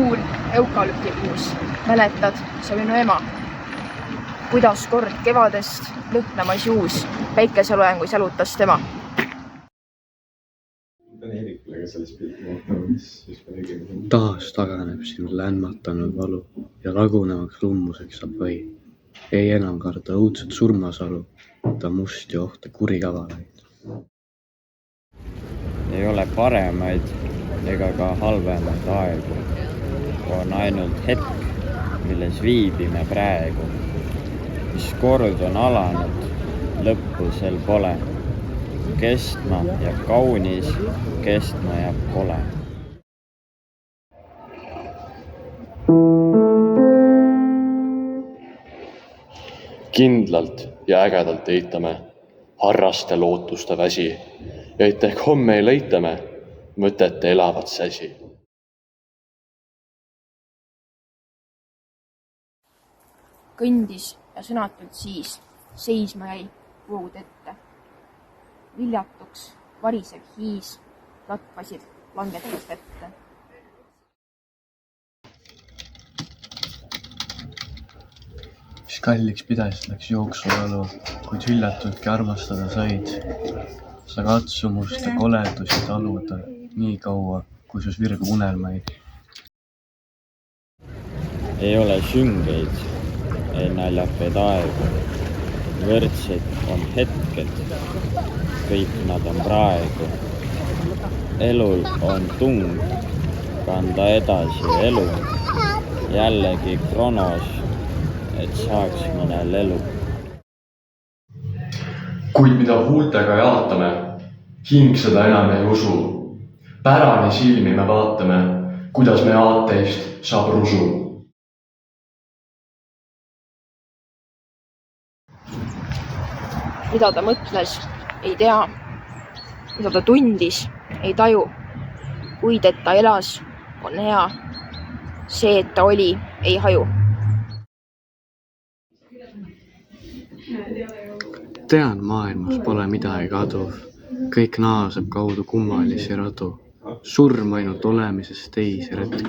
tuul eukalüptikuus. Mäletad, see oli minu ema. Kuidas kord kevadest lõhnamais juus päikeseloengus jalutas tema. Taas taganeb sinu lämmatanud valu ja lagunevaks lummuseks saab vai. Ei enam karda õudset surmasalu, ta must ja ohte kurikavalaid. Ei ole paremaid ega ka halvemaid aegu. On ainult hetk, milles viibime praegu. Mis kord on alanud, lõppu sel pole. Kestma jääb kaunis, kestma jääb kole. Kindlalt ja ägedalt eitame harraste lootuste väsi ja et ehk homme ei leitame mõtete elavat säsi. Kõndis ja sõnatult siis seisma jäi vood ette. Viljatuks varisev hiis latvasid langetust ette. Mis kalliks pidas läks jooksuvalu, kuid hüllatultki armastada said. Sa katsumuste koledusi taluda nii kaua, kui sus virgub unelmaid. Ei ole süngeid, ei naljakaid aegu. Võrdsed on hetked, kõik nad on praegu. Elul on tung kanda edasi elu. Jällegi kronos, et saaks mõnel elu. Kuid mida huultega jaatame, hing seda enam ei usu. Pärani silmi me vaatame, kuidas me aateist saab rusu. Mida ta mõtles, ei tea. Mida ta tundis, ei taju. Kuid et ta elas, on hea. See, et ta oli, ei haju. Tean, maailmas pole midagi kaduv. Kõik naaseb kaudu kummalisi radu. Surm ainult olemisest teisi retk.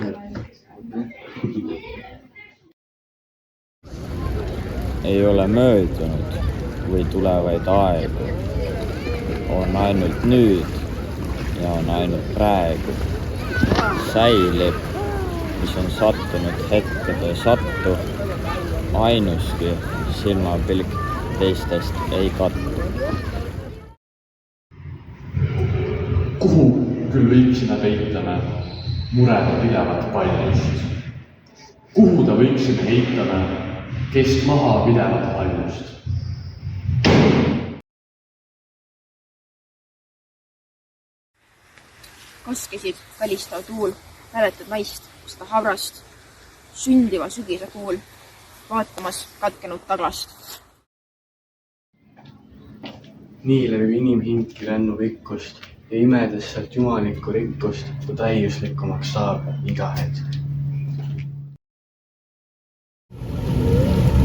Ei ole möödunud või tulevaid aegu. On ainult nüüd ja on ainult praegu. Säilib, mis on sattunud hetkede sattu. Ainuski silmapilk teistest ei kattu. Kuhu küll võiksime peitame mureda pidevat paljust? Kuhu ta võiksime heitame kesk maha pidevat paljust? Kaskesid välistav tuul, mäletad naist, seda havrast, sündiva sügise kuul, vaatamas katkenud taglast. Nii levib inimhinki rännu pikkust ja imedes sealt jumalikku rikkust, kui täiuslikumaks saab iga hetk.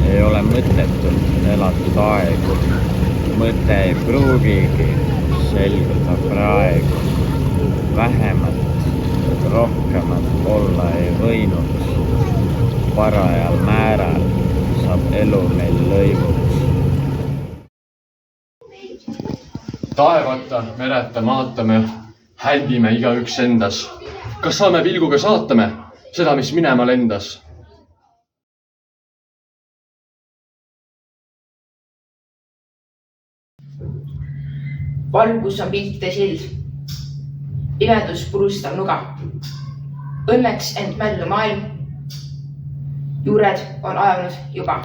Ei ole mõttetult elatud aegu. Mõte ei pruugigi selguda praegu. Vähemat, rohkemat olla ei võinud. Parajal määral saab elu meil lõivuks. Taevata, mereta maatame, hälbime igaüks endas. Kas saame pilguga saatame seda, mis minema lendas? Valgus on pilkide sild, pimedus purustav nuga. Õnneks end mällu maailm, juured on ajanud juba.